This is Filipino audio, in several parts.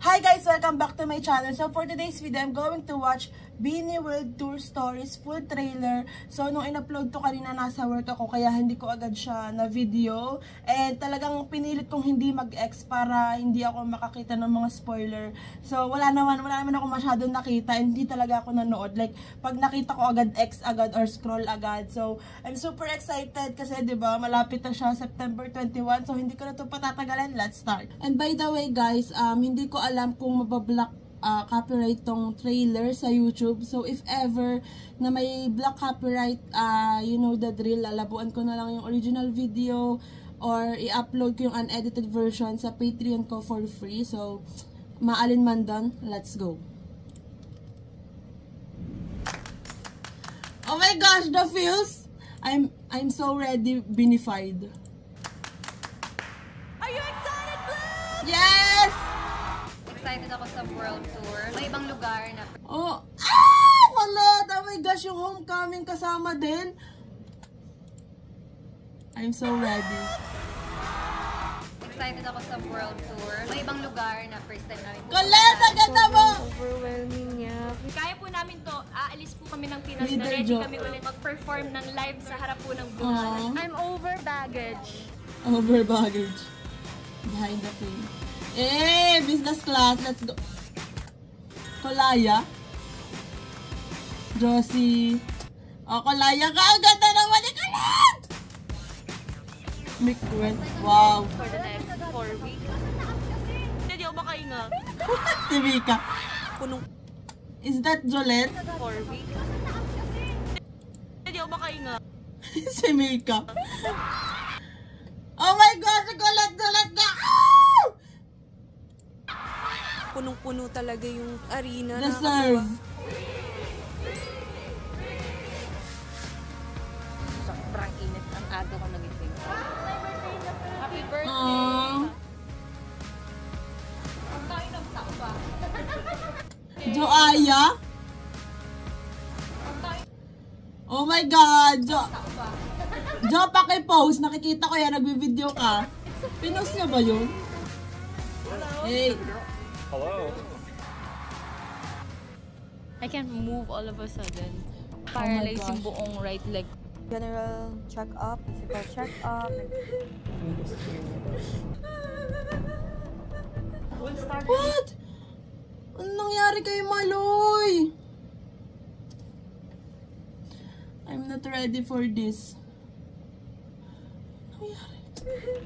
Hi guys! Welcome back to my channel. So for today's video, I'm going to watch Beanie World Tour Stories full trailer. So nung in-upload to kanina, nasa work ako kaya hindi ko agad siya na video. And talagang pinilit kong hindi mag-X para hindi ako makakita ng mga spoiler. So wala naman ako masyadong nakita. Hindi talaga ako nanood. Like pag nakita ko agad X agad or scroll agad. So I'm super excited kasi 'di ba malapit na siya September 21. So hindi ko na to patatagalan. Let's start. And by the way guys, hindi ko alam kung mabablock copyright tong trailer sa YouTube. So if ever na may block copyright, you know the drill, lalabuan ko na lang yung original video or i-upload ko yung unedited version sa Patreon ko for free. So maalin man doon, let's go. Oh my gosh, the feels! I'm so ready, beanified. Are you excited, Blue? Yes! Excited ako sa world tour. May ibang lugar na... Oh! Kulot! Oh my gosh, yung homecoming kasama din. I'm so ready. Excited ako sa world tour. May ibang lugar na first time namin. Kulot! Ang ganda mo! Overwhelming niya. Kaya po namin to, aalis po kami ng Pinas na Leader ready joke. kami ulit mag-perform ng live sa harap po ng buwan. I'm over baggage. Over baggage. Behind the thing. Business class. Let's go. Kolaya. Josie. Oh, Kolaya ka. Ang ganda naman ni Kulit! Mikwet. Wow. For the next 4 weeks. Hindi ako makainga. Si Mika. Punong Is that Jolette? 4 weeks. Hindi ako makainga. Si Mika. Oh my God! Si Colette ka! punong-puno talaga yung arena. Deserve. Sobrang init ang aga ko nagising. Happy birthday! Aww. Ang tayo ng tao ba? Joaya? Oh my God! Jo, paki-post. Nakikita ko yan. Nagbi-video ka. Pinost niya ba yun? Hey. Hello. I can't move all of a sudden. Paralyzed yung buong right leg. General check-up, physical check-up. What? Ano nangyari kay Maloy? I'm not ready for this. Ano nangyari?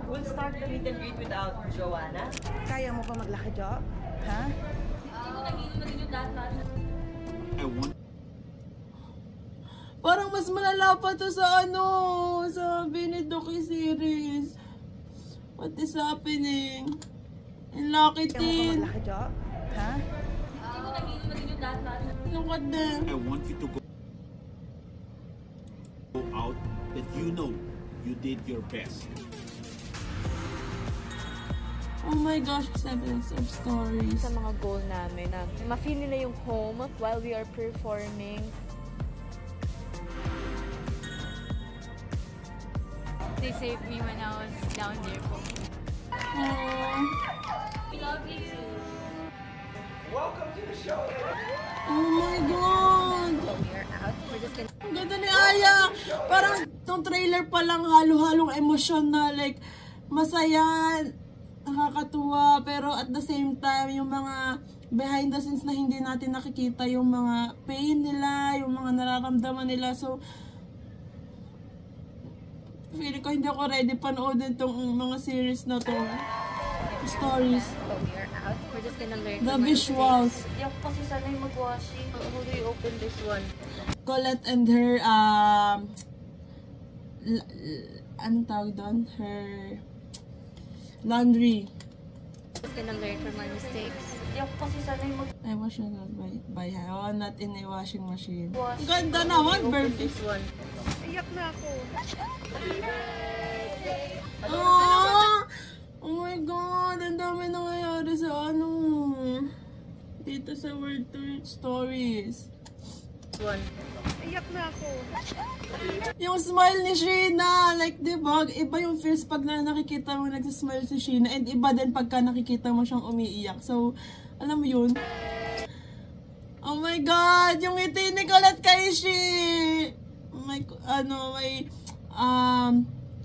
We'll start the meet and greet without Joanna. Kaya mo ba maglaki, Jo? Ha? Parang mas malala pa to sa ano, sa Binidoki series. What is happening? In Lucky Kaya mo ba Teen. maglaki, Jo? Ha? Look at them. I want you to go out, but you know you did your best. Oh my gosh, 7 of stories. Sa mga goal namin na ma-feel nila yung home while we are performing. They saved me when I was down there po. Aww. We love you. Welcome to the show. Oh my God! Ang ganda ni Aya! Parang tong trailer pa lang halo-halong emosyon na like masaya, nakakatuwa, pero at the same time yung mga behind the scenes na hindi natin nakikita, yung mga pain nila, yung mga nararamdaman nila. So feeling ko hindi ako ready panoodin tong mga series na to. Stories. We're just gonna learn The visuals. Yung kasi sana yung mag-washing. How do you open this one? Colette and her anong tawag doon? Her laundry. Just gonna learn from our mistakes. Yung kasi sana yung I wash it not by hand. Oh, not in a washing machine. Wash. Ang ganda naman, perfect. Iyak na ako. Ah! Oh my God! Ang dami nangyayari sa ano. Dito sa World Tour Stories. Iyak na ako. Yung smile ni Sheena, like, diba, iba yung feels pag nakikita mo nagsismile si Sheena, and iba din pagka nakikita mo siyang umiiyak. So, alam mo yun? Oh my God! Yung ngiti ni Colette kay She!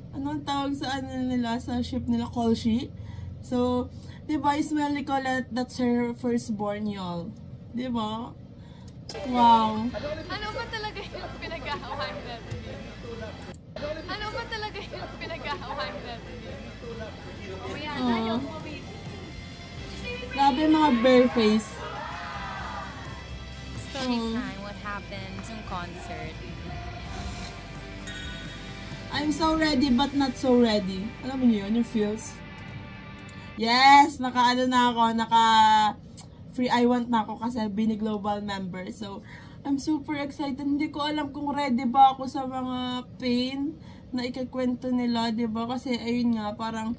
Anong tawag sa nila, sa ship nila, Colshi. So, diba, yung smile ni Colette, that's her firstborn, y'all. Diba? Wow. Ano ba talaga yung pinag-aaway natin? Ano ba talaga yung pinag-aaway natin? Mamaya na yung movie. Grabe mga bare face. Story time, what happened yung concert? I'm so ready but not so ready. Alam mo niyo yun, yung feels? Yes! Naka-ano na ako, free I want na ako kasi Bini Global member. So, I'm super excited. Hindi ko alam kung ready ba ako sa mga pain na ikakwento nila, diba? Kasi ayun nga, parang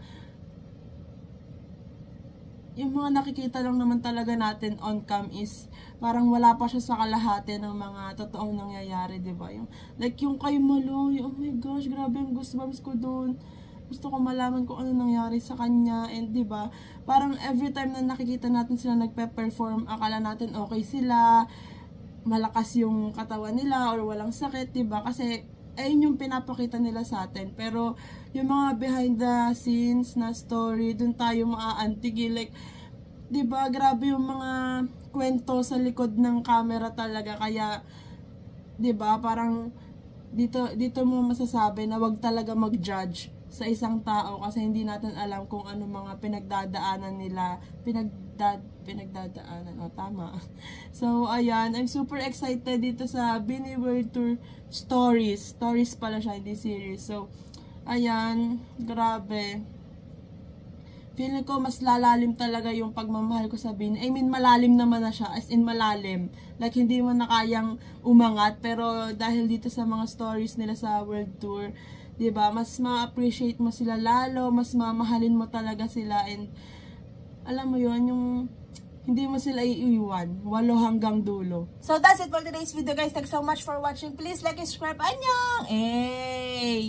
yung mga nakikita lang naman talaga natin on cam is parang wala pa siya sa kalahati ng mga totoong nangyayari, diba? Yung, like yung kay Maloy, oh my gosh, grabe yung goosebumps ko doon. Gusto ko malaman kung ano nangyari sa kanya, and diba, parang every time na nakikita natin sila nagpe-perform, akala natin okay sila, malakas yung katawan nila, or walang sakit, diba? Kasi ayun yung pinapakita nila sa atin. Pero yung mga behind the scenes na story, dun tayo maaantig. Like, diba, grabe yung mga kwento sa likod ng camera talaga. Kaya, diba, parang dito mo masasabi na wag talaga mag-judge sa isang tao kasi hindi natin alam kung ano mga pinagdadaanan nila. Pinagdadaanan. O, tama. So, ayan. I'm super excited dito sa Bini World Tour Stories. Stories pala siya, hindi series. So, ayan. Grabe. Feeling ko mas lalalim talaga yung pagmamahal ko sa Bini. I mean, malalim naman na siya. As in, malalim. Like, hindi mo na kayang umangat. Pero, dahil dito sa mga stories nila sa World Tour, diba, mas ma-appreciate mo sila lalo. Mas mamahalin mo talaga sila. And, alam mo yun, yung hindi mo sila iiwan. 8 hanggang dulo. So, that's it for today's video, guys. Thanks so much for watching. Please like and subscribe. Annyeong! Hey!